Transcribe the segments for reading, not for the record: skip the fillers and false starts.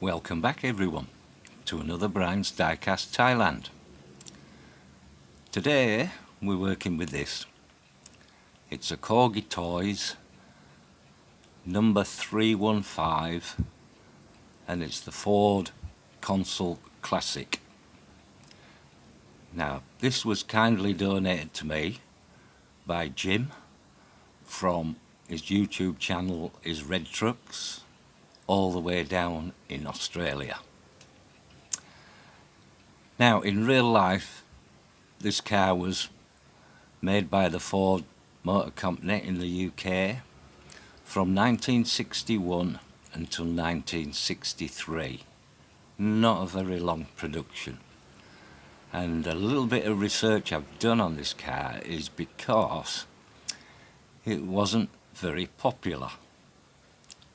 Welcome back everyone to another Brian's Diecast Thailand. Today we're working with this. It's a Corgi Toys number 315 and it's the Ford Consul Classic. Now this was kindly donated to me by Jim from his YouTube channel is Red Trucks, all the way down in Australia. Now in real life this car was made by the Ford Motor Company in the UK from 1961 until 1963. Not a very long production. And a little bit of research I've done on this car is because it wasn't very popular.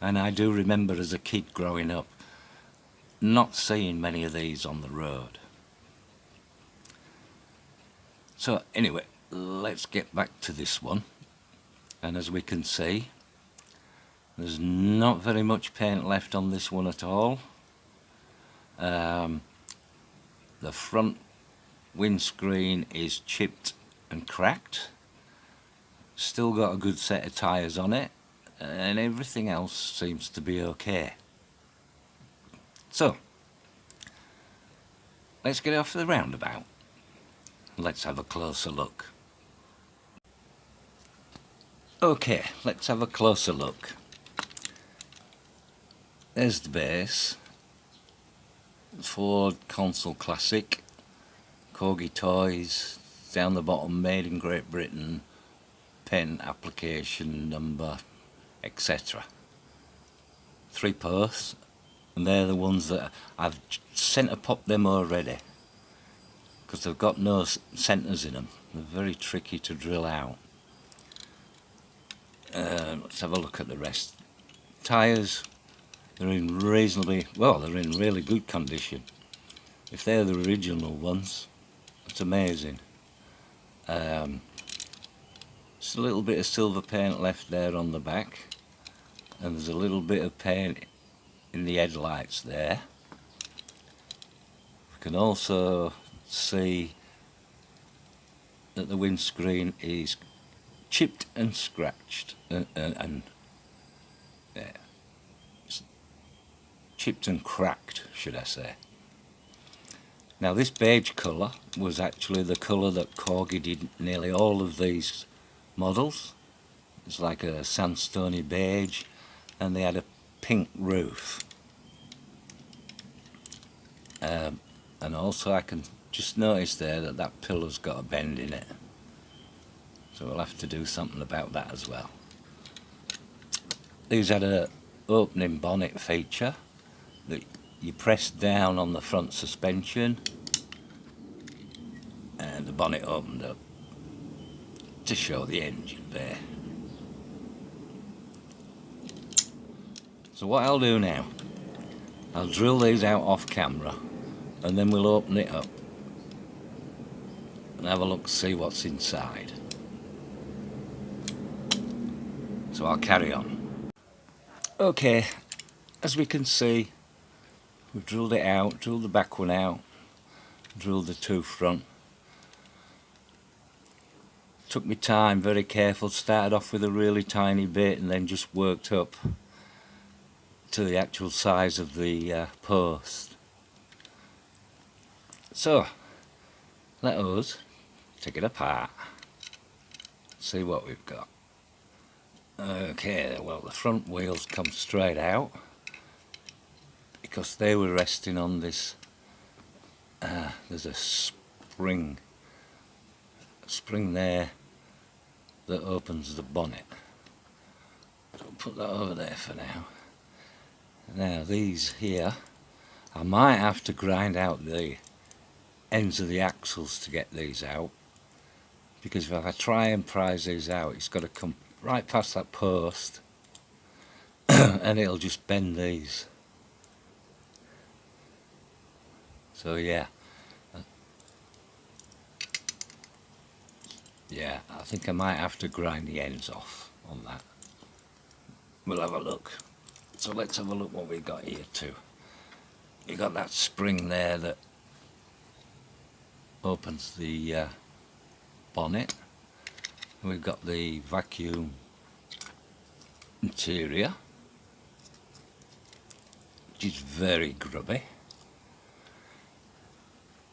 And I do remember as a kid growing up not seeing many of these on the road. So anyway, let's get back to this one. And as we can see, there's not very much paint left on this one at all. The front windscreen is chipped and cracked. Still got a good set of tyres on it. And everything else seems to be okay. So let's get off the roundabout. Let's have a closer look. Okay, let's have a closer look. There's the base. Ford Consul Classic, Corgi Toys, down the bottom, made in Great Britain, pen application number, etc. 3 posts, and they're the ones that I've centre popped them already because they've got no centres in them. They're very tricky to drill out. Let's have a look at the rest. Tyres, they're in reasonably, well, they're in really good condition. If they're the original ones, it's amazing. Just a little bit of silver paint left there on the back, and there's a little bit of paint in the headlights there. We can also see that the windscreen is chipped and scratched and yeah, chipped and cracked, should I say. Now this beige colour was actually the colour that Corgi did nearly all of these models. It's like a sandstony beige, and they had a pink roof. And also I can just notice there that that pillar's got a bend in it. So we'll have to do something about that as well. These had a opening bonnet feature that you press down on the front suspension and the bonnet opened up to show the engine there. So what I'll do now, I'll drill these out off camera and then we'll open it up and have a look, see what's inside. So I'll carry on. Okay, as we can see, we've drilled it out, drilled the back one out, drilled the 2 front. Took me time, very careful, started off with a really tiny bit and then just worked up to the actual size of the post. So let us take it apart, see what we've got. Okay, well the front wheels come straight out because they were resting on this, there's a spring there that opens the bonnet. So I'll put that over there for now. Now these here, I might have to grind out the ends of the axles to get these out, because if I try and prise these out, it's got to come right past that post and it'll just bend these. So yeah, I think I might have to grind the ends off on that. We'll have a look. So let's have a look what we got here too. you got that spring there that opens the bonnet. And we've got the vacuum interior, which is very grubby.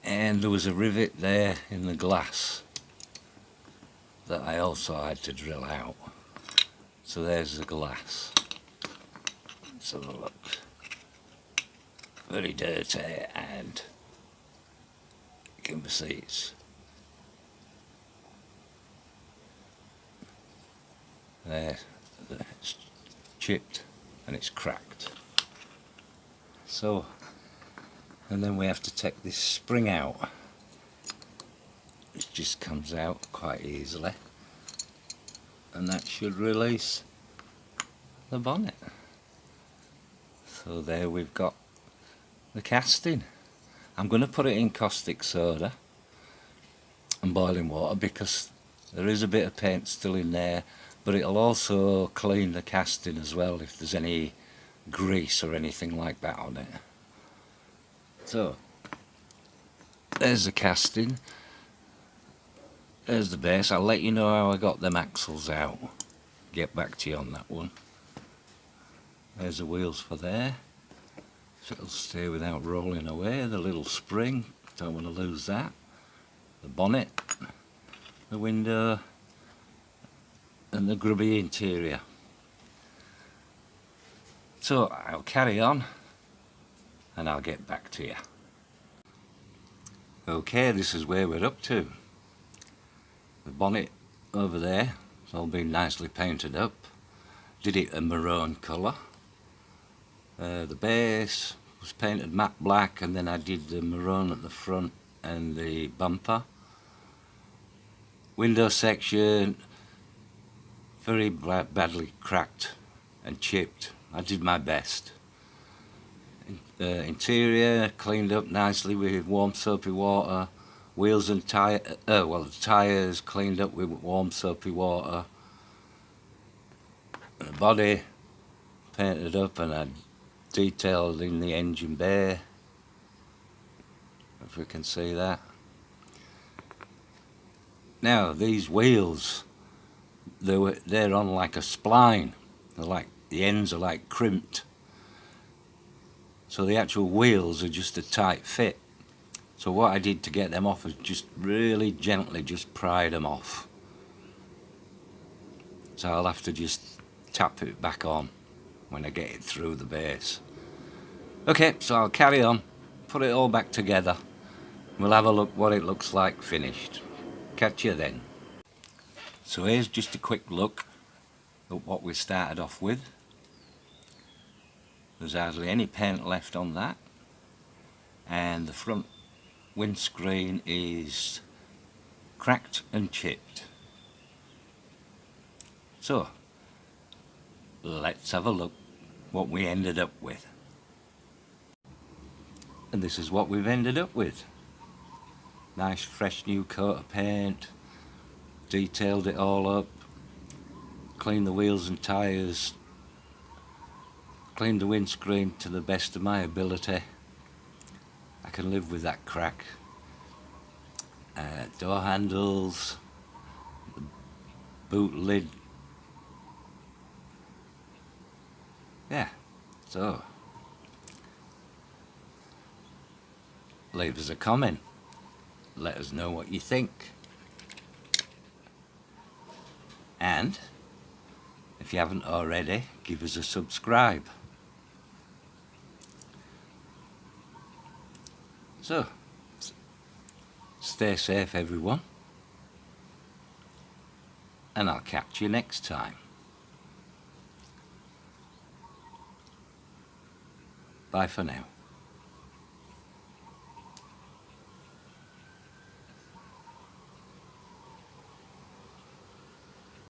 And there was a rivet there in the glass that I also had to drill out. So there's the glass. Let's have a look. Very dirty, and you can see it's there. It's chipped and it's cracked. So, and then we have to take this spring out. It just comes out quite easily, and that should release the bonnet. So there we've got the casting. I'm going to put it in caustic soda and boiling water because there is a bit of paint still in there, but it'll also clean the casting as well if there's any grease or anything like that on it. So there's the casting, there's the base. I'll let you know how I got them axles out, get back to you on that one. There's the wheels for there, so it'll stay without rolling away. The little spring, don't want to lose that. The bonnet, the window, and the grubby interior. So I'll carry on and I'll get back to you. Okay, this is where we're up to. The bonnet over there, it's all been nicely painted up. Did it a maroon colour. The base was painted matte black, and then I did the maroon at the front and the bumper. Window section, very badly cracked and chipped. I did my best. Interior cleaned up nicely with warm soapy water. Wheels and the tyres cleaned up with warm soapy water. The body painted up, and I detailed in the engine bay, if we can see that. Now these wheels, they're on like a spline. They're like, the ends are like crimped. So the actual wheels are just a tight fit. So what I did to get them off was just really gently just pry them off. So I'll have to just tap it back on when I get it through the base. Okay, so I'll carry on, put it all back together. We'll have a look what it looks like finished. Catch you then. So here's just a quick look at what we started off with. There's hardly any paint left on that, and the front windscreen is cracked and chipped. So let's have a look what we ended up with. And this is what we've ended up with. Nice fresh new coat of paint, detailed it all up, cleaned the wheels and tyres, cleaned the windscreen to the best of my ability. I can live with that crack. Door handles, the boot lid. Yeah, so leave us a comment. Let us know what you think. And if you haven't already, give us a subscribe. So, stay safe everyone, and I'll catch you next time. Bye for now.